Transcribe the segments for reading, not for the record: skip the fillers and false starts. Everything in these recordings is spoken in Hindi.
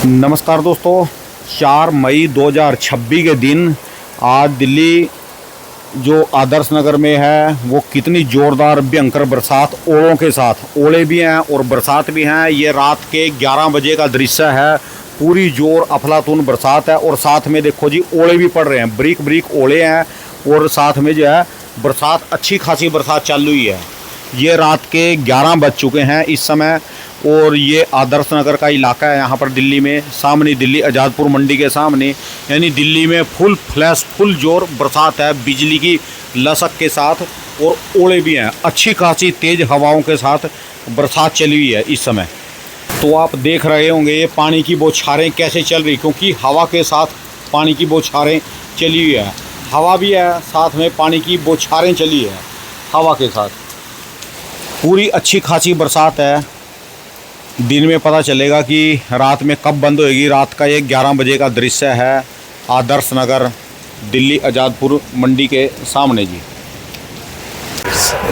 नमस्कार दोस्तों, 4 मई 2026 के दिन आज दिल्ली जो आदर्श नगर में है वो कितनी ज़ोरदार भयंकर बरसात ओलों के साथ, ओले भी हैं और बरसात भी हैं। ये रात के 11 बजे का दृश्य है। पूरी जोर अफलातून बरसात है और साथ में देखो जी ओले भी पड़ रहे हैं, ब्रीक ब्रीक ओले हैं और साथ में जो है बरसात, अच्छी खासी बरसात चालू हुई है। ये रात के 11 बज चुके हैं इस समय और ये आदर्श नगर का इलाका है यहाँ पर दिल्ली में, सामने दिल्ली आज़ादपुर मंडी के सामने, यानी दिल्ली में फुल फ्लैश फुल जोर बरसात है, बिजली की लसक के साथ और ओले भी हैं। अच्छी खासी तेज़ हवाओं के साथ बरसात चली हुई है इस समय। तो आप देख रहे होंगे ये पानी की बौछारें कैसे चल रही, क्योंकि हवा के साथ पानी की बौछारें चली हुई है। हवा भी है, साथ में पानी की बौछारें चली है हवा के साथ। पूरी अच्छी खासी बरसात है। दिन में पता चलेगा कि रात में कब बंद होएगी। रात का ये 11 बजे का दृश्य है आदर्श नगर दिल्ली आज़ादपुर मंडी के सामने जी।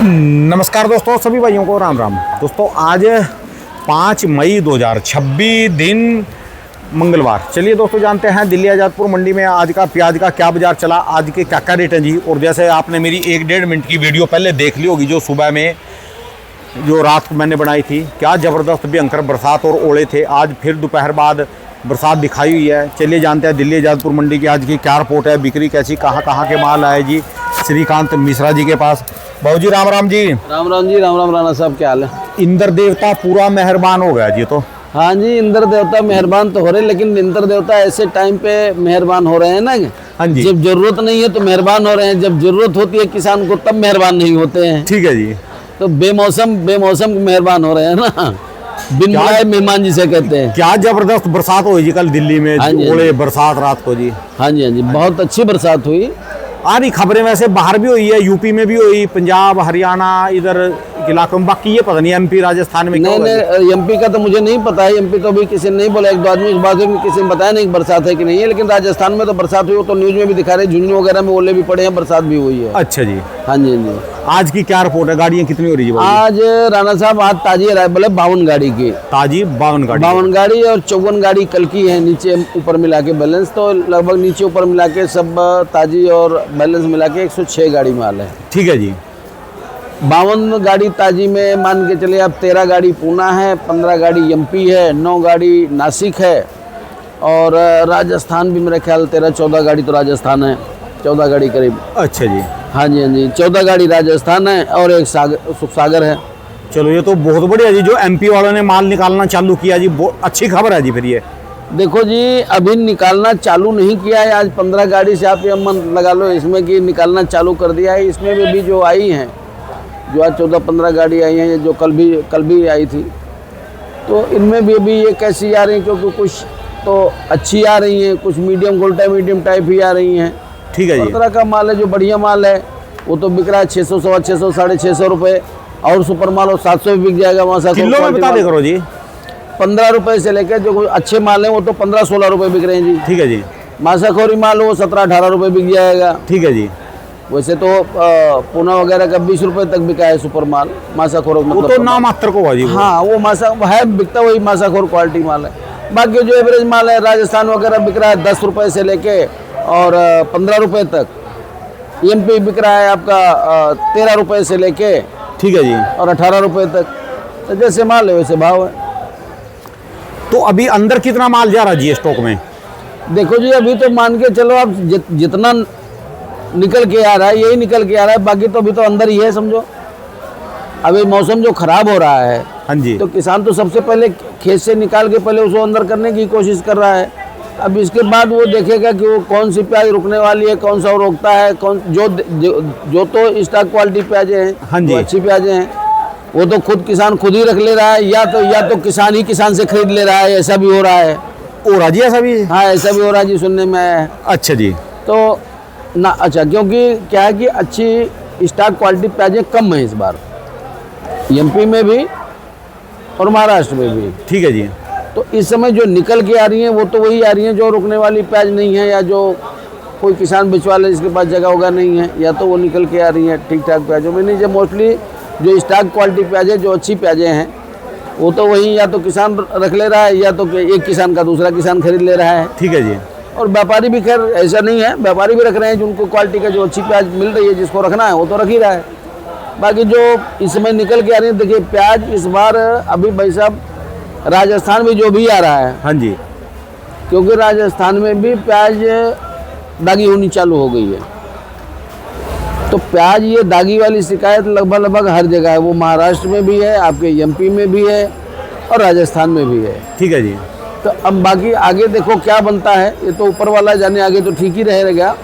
नमस्कार दोस्तों, सभी भाइयों को राम राम। दोस्तों आज 5 मई 2026 दिन मंगलवार। चलिए दोस्तों जानते हैं दिल्ली आज़ादपुर मंडी में आज का प्याज का क्या बाजार चला, आज के क्या क्या रेट हैं जी। और जैसे आपने मेरी 1-1.5 मिनट की वीडियो पहले देख ली होगी, जो सुबह में जो रात को मैंने बनाई थी, क्या ज़बरदस्त भयंकर बरसात और ओले थे। आज फिर दोपहर बाद बरसात दिखाई हुई है। चलिए जानते हैं दिल्ली आज़ादपुर मंडी की आज की क्या रिपोर्ट है, बिक्री कैसी, कहाँ कहाँ के माल आए जी। श्रीकांत मिश्रा जी के पास। बाबू जी राम राम जी। राम राम जी, राम राम राणा साहब, क्या हाल है। इंद्र देवता पूरा मेहरबान हो गया जी। तो हाँ जी, इंद्र देवता मेहरबान तो हो रहे, लेकिन इंद्र देवता ऐसे टाइम पे मेहरबान हो रहे हैं ना। हाँ जी, जब जरूरत नहीं है तो मेहरबान हो रहे हैं, जब जरूरत होती है किसान को तब मेहरबान नहीं होते हैं। ठीक है जी। तो बेमौसम मेहरबान हो रहे हैं ना, बिन बुलाए मेहमान जिसे कहते हैं। क्या जबरदस्त बरसात हुई जी कल दिल्ली में। हाँ जी, ओले बरसात रात को जी। हाँ जी, हाँ जी, बहुत अच्छी बरसात हुई। आ रही खबरें वैसे बाहर भी हुई है, यूपी में भी हुई, पंजाब हरियाणा इधर इलाकों में। बाकी ये पता नहीं एमपी राजस्थान में क्या नहीं, एमपी का तो मुझे नहीं पता है। एमपी तो अभी किसी ने नहीं बोला, 1-2 आदमी इस बात में किसी ने बताया नहीं बरसात है कि नहीं है, लेकिन राजस्थान में तो बरसात हुई, तो न्यूज में भी दिखा रहे, झुंझुनू वगैरह में ओले भी पड़े हैं, बरसात भी हुई है। अच्छा जी। हाँ जी, हाँ जी। आज की क्या रिपोर्ट है, गाड़ियाँ कितनी हो रही है आज राणा साहब आज ताजी अराइवल है 52 गाड़ी की। ताजी 52 गाड़ी। 52 गाड़ी और 54 गाड़ी कल की है, नीचे ऊपर मिला के बैलेंस, तो लगभग नीचे ऊपर मिला के सब ताजी और बैलेंस मिला के 106 गाड़ी माल है। ठीक है जी। 52 गाड़ी ताजी में मान के चलिए अब 13 गाड़ी पूना है, 15 गाड़ी एमपी है, 9 गाड़ी नासिक है और राजस्थान भी मेरे ख्याल 13-14 गाड़ी तो राजस्थान है, 14 गाड़ी करीब। अच्छा जी। हाँ जी, हाँ जी, 14 गाड़ी राजस्थान है और एक सुख सागर है। चलो ये तो बहुत बढ़िया जी, जो एमपी वालों ने माल निकालना चालू किया जी, बहुत अच्छी खबर है जी। फिर ये देखो जी, अभी निकालना चालू नहीं किया है। आज 15 गाड़ी से आप ये मन लगा लो इसमें कि निकालना चालू कर दिया है। इसमें भी जो आई हैं, जो आज 14-15 गाड़ी आई हैं, जो कल भी आई थी, तो इनमें भी अभी ये कैसी आ रही हैं, क्योंकि कुछ तो अच्छी आ रही हैं, कुछ मीडियम टाइप ही आ रही हैं। ठीक है जी। हर तरह का माल है। जो बढ़िया माल है वो तो बिक रहा है 600, 650, 650 रुपये, और सुपर माल हो 700 भी बिक जाएगा वहाँ से। किलो में बता दे करो जी। 15 रुपये से लेकर जो अच्छे माल हैं वो तो 15-16 रुपये बिक रहे हैं जी। ठीक है जी। मासाखोरी माल वो 17-18 रुपये बिक जाएगा। ठीक है जी। वैसे तो पूना वगैरह का 20 रुपये तक बिका है सुपर माल, मासाखोर वो तो नाम मात्र को हुआ जी। हाँ, वो मासा है, बिकता वही मासाखोर क्वालिटी माल है। बाकी जो एवरेज माल है राजस्थान वगैरह बिक रहा है 10 रुपये से लेके और 15 रुपये तक। एमपी बिक रहा है आपका 13 रुपये से लेके, ठीक है जी, और 18 रुपये तक। तो जैसे माल है वैसे भाव है। तो अभी अंदर कितना माल जा रहा है जी स्टॉक में? देखो जी, अभी तो मान के चलो आप जितना निकल के आ रहा है यही निकल के आ रहा है, बाकी तो अभी तो अंदर ही है समझो। अभी मौसम जो खराब हो रहा है, हाँ जी, तो किसान तो सबसे पहले खेत से निकाल के पहले उसको अंदर करने की कोशिश कर रहा है। अब इसके बाद वो देखेगा कि वो कौन सी प्याज रुकने वाली है, कौन सा वो रोकता है, कौन जो तो स्टॉक क्वालिटी प्याजें हैं, हाँ जी, अच्छी प्याजें हैं, वो तो खुद किसान खुद ही रख ले रहा है, या तो किसान ही किसान से खरीद ले रहा है। ऐसा भी हो रहा है। हो रहा जी ऐसा भी? हाँ, ऐसा भी हो रहा है जी, सुनने में आया है। अच्छा जी। तो ना अच्छा, क्योंकि क्या है कि अच्छी स्टॉक क्वालिटी प्याजें कम है इस बार, एमपी में भी और महाराष्ट्र में भी। ठीक है जी। तो इस समय जो निकल के आ रही हैं वो तो वही आ रही हैं जो रुकने वाली प्याज नहीं है, या जो कोई किसान बिचवा ले जिसके पास जगह होगा नहीं है, या तो वो निकल के आ रही हैं ठीक ठाक प्याजों में। नहीं, जो मोस्टली जो स्टॉक क्वालिटी प्याजें, जो अच्छी प्याजें हैं वो तो वही या तो किसान रख ले रहा है या तो एक किसान का दूसरा किसान खरीद ले रहा है। ठीक है जी। और व्यापारी भी खैर ऐसा नहीं है, व्यापारी भी रख रहे हैं जो उनको क्वालिटी का जो अच्छी प्याज मिल रही है, जिसको रखना है वो तो रख ही रहा है। बाकी जो इस समय निकल के आ रही है, देखिए प्याज इस बार अभी भाई साहब राजस्थान में जो भी आ रहा है, हाँ जी, क्योंकि राजस्थान में भी प्याज दागी होनी चालू हो गई है। तो प्याज ये दागी वाली शिकायत लगभग हर जगह है, वो महाराष्ट्र में भी है, आपके एमपी में भी है और राजस्थान में भी है। ठीक है जी। तो अब बाकी आगे देखो क्या बनता है, ये तो ऊपर वाला जाने, आगे तो ठीक ही रहेगा।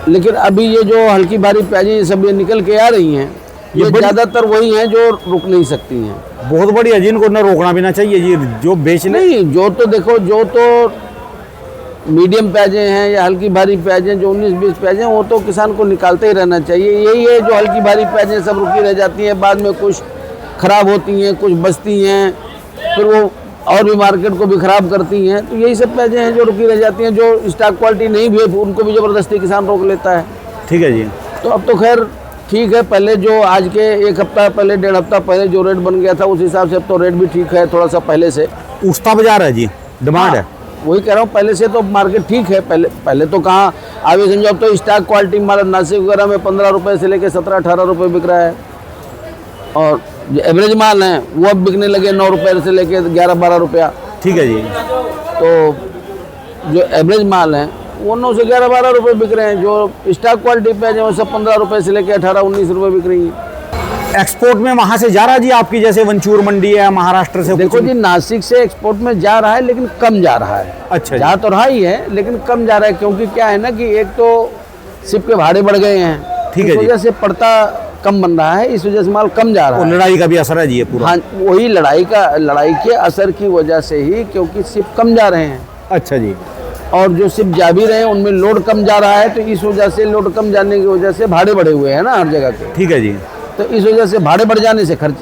लेकिन अभी ये जो हल्की भारी प्याजी ये सब ये निकल के आ रही हैं, ये ज़्यादातर वही हैं जो रुक नहीं सकती हैं। बहुत बढ़िया जी, इनको न रोकना भी ना चाहिए जी, जो बेचने नहीं, जो तो देखो जो तो मीडियम प्याजें हैं या हल्की भारी प्याजें जो 19-20 प्याजें, वो तो किसान को निकालते ही रहना चाहिए। यही है जो हल्की भारी प्याजें सब रुकी रह जाती हैं, बाद में कुछ ख़राब होती हैं, कुछ बचती हैं, फिर वो और भी मार्केट को भी ख़राब करती हैं। तो यही सब प्याजें हैं जो रुकी रह जाती हैं, जो स्टॉक क्वालिटी नहीं भी है उनको भी ज़बरदस्ती किसान रोक लेता है। ठीक है जी। तो अब तो खैर ठीक है, पहले जो आज के एक हफ्ता पहले, 1.5 हफ्ता पहले जो रेट बन गया था उस हिसाब से अब तो रेट भी ठीक है, थोड़ा सा पहले से उठता बाजार है जी, डिमांड है। वही कह रहा हूँ, पहले से तो मार्केट ठीक है। पहले तो कहाँ अभी समझो, अब तो स्टॉक क्वालिटी माल नासिक वगैरह में 15 रुपये से लेकर 17-18 रुपये बिक रहा है, और जो एवरेज माल है वो अब बिकने लगे 9 रुपये से लेकर 11-12 रुपया। ठीक है जी। तो जो एवरेज माल है वो 9 से 11-12 रुपये बिक रहे हैं, जो स्टॉक क्वालिटी पे है वो सब 15 रुपये से लेकर 18-19 रुपये बिक रही है। एक्सपोर्ट में वहाँ से जा रहा है जी आपकी, जैसे वंचूर मंडी है महाराष्ट्र से? देखो जी, नासिक से एक्सपोर्ट में जा रहा है लेकिन कम जा रहा है। अच्छा, जा तो रहा ही है लेकिन कम जा रहा है, क्योंकि क्या है ना कि एक तो शिप के भाड़े बढ़ गए हैं, ठीक है, इस वजह से पड़ता कम बन रहा है, इस वजह से माल कम जा रहा है। लड़ाई का भी असर है जी ये पूरा? हाँ, वही लड़ाई के असर की वजह से ही, क्योंकि शिप कम जा रहे हैं। अच्छा जी। और जो शिप जा भी रहे हैं उनमें लोड कम जा रहा है, तो इस वजह से लोड कम जाने की वजह से भाड़े बढ़े हुए हैं ना हर जगह के। ठीक है जी। तो इस वजह से भाड़े बढ़ जाने से खर्च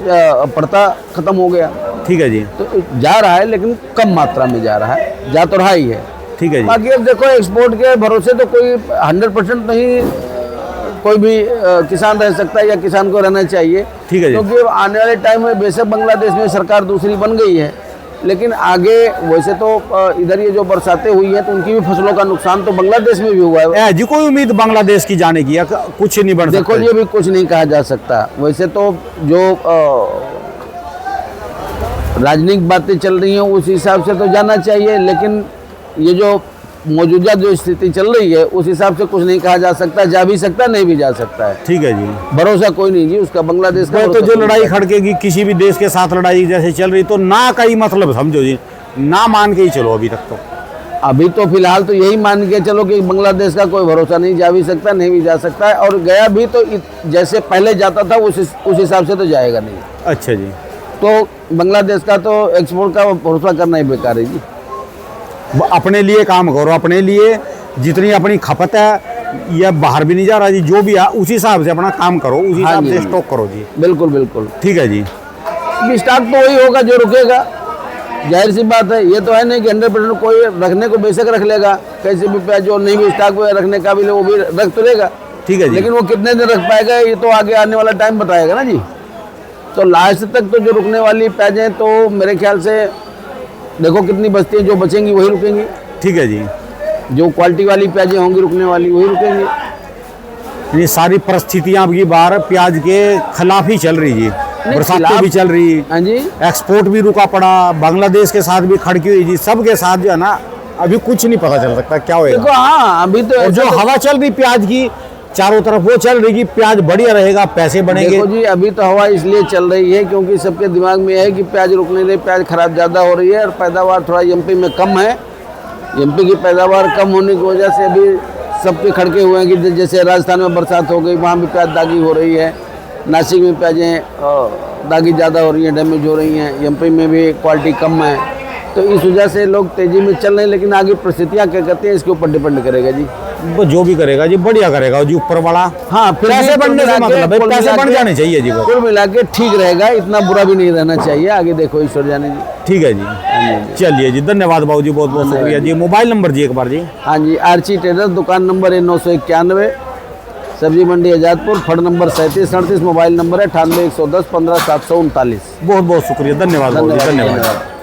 पड़ता खत्म हो गया। ठीक है जी। तो जा रहा है लेकिन कम मात्रा में जा रहा है, जा तो रहा ही है। ठीक है जी। बाकी अब देखो, एक्सपोर्ट के भरोसे तो कोई 100% नहीं कोई भी किसान रह सकता है या किसान को रहना चाहिए। ठीक है जी। क्योंकि आने वाले टाइम में बेशक बांग्लादेश में सरकार दूसरी बन गई है, लेकिन आगे वैसे तो इधर ये जो बरसातें हुई हैं तो उनकी भी फसलों का नुकसान तो बांग्लादेश में भी हुआ है जी। कोई उम्मीद बांग्लादेश की जाने की कुछ नहीं बन सकता? देखो, ये भी कुछ नहीं कहा जा सकता। वैसे तो जो राजनीतिक बातें चल रही हैं उस हिसाब से तो जाना चाहिए, लेकिन ये जो मौजूदा जो स्थिति चल रही है उस हिसाब से कुछ नहीं कहा जा सकता। जा भी सकता, नहीं भी जा सकता है। ठीक है जी। भरोसा कोई नहीं जी उसका, बांग्लादेश का। तो जो लड़ाई खड़केगी किसी भी देश के साथ, लड़ाई जैसे चल रही, तो ना का ही मतलब समझो जी, ना मान के ही चलो अभी तो फिलहाल तो यही मान के चलो कि बांग्लादेश का कोई भरोसा नहीं, जा भी सकता नहीं भी जा सकता है, और गया भी तो जैसे पहले जाता था उस हिसाब से तो जाएगा नहीं। अच्छा जी। तो बांग्लादेश का तो एक्सपोर्ट का भरोसा करना ही बेकार है जी। अपने लिए काम करो, अपने लिए जितनी अपनी खपत है, या बाहर भी नहीं जा रहा जी, जो भी है उसी हिसाब से अपना काम करो, उसी हिसाब से स्टॉक करो जी। बिल्कुल बिल्कुल। ठीक है जी। स्टॉक तो वही होगा जो रुकेगा, जाहिर सी बात है। ये तो है नहीं कि 100% कोई रखने को बेशक रख लेगा, कैसे भी प्याज जो नहीं भी स्टॉक में रखने का भी वो भी रख तो लेगा। ठीक है जी। लेकिन वो कितने दिन रख पाएगा ये तो आगे आने वाला टाइम बताएगा ना जी। तो लास्ट तक तो जो रुकने वाली प्याजें तो मेरे ख्याल से देखो कितनी बचती हैं, जो बचेंगी वही रुकेंगी। ठीक है जी। जो क्वालिटी वाली प्याजें होंगी रुकने वाली वही रुकेंगी। ये सारी परिस्थितियां अब की बार प्याज के खिलाफ ही चल रही जी, बरसातें भी चल रही। हाँ जी। एक्सपोर्ट भी रुका पड़ा, बांग्लादेश के साथ भी खड़की हुई जी, सबके साथ जो है ना अभी कुछ नहीं पता चल सकता क्या होगा। देखो हाँ, अभी तो जो हवा चल रही प्याज की चारों तरफ वो चल रही कि प्याज बढ़िया रहेगा, पैसे बढ़ेंगे। देखो जी, अभी तो हवा इसलिए चल रही है क्योंकि सबके दिमाग में है कि प्याज रुकने से प्याज खराब ज़्यादा हो रही है और पैदावार थोड़ा एमपी में कम है। एमपी की पैदावार कम होने की वजह से अभी सबके खड़के हुए हैं कि जैसे राजस्थान में बरसात हो गई, वहाँ भी प्याज दागी हो रही है, नासिक में प्याजें दागी ज़्यादा हो रही हैं, डैमेज हो रही हैं, एमपी में भी क्वालिटी कम है। तो इस वजह से लोग तेज़ी में चल रहे हैं, लेकिन आगे परिस्थितियाँ क्या कहते हैं इसके ऊपर डिपेंड करेगा जी। वो जो भी करेगा जी बढ़िया करेगा जी, ऊपर वाला। हाँ, पैसे बढ़ने से मतलब है, पैसे बढ़ जाने चाहिए जी, कुल मिला के ठीक रहेगा, इतना बुरा भी नहीं रहना चाहिए। आगे देखो ईश्वर जाने जी। ठीक है जी। चलिए जी, धन्यवाद बाबू जी, बहुत बहुत शुक्रिया जी। मोबाइल नंबर जी एक बार जी। हाँ जी, आरची ट्रेडर्स, दुकान नंबर है 991 सब्जी मंडी आजादपुर, फड़ नंबर 3738, मोबाइल नंबर है 98 110 15 739। बहुत बहुत शुक्रिया, धन्यवाद बाबू जी, धन्यवाद।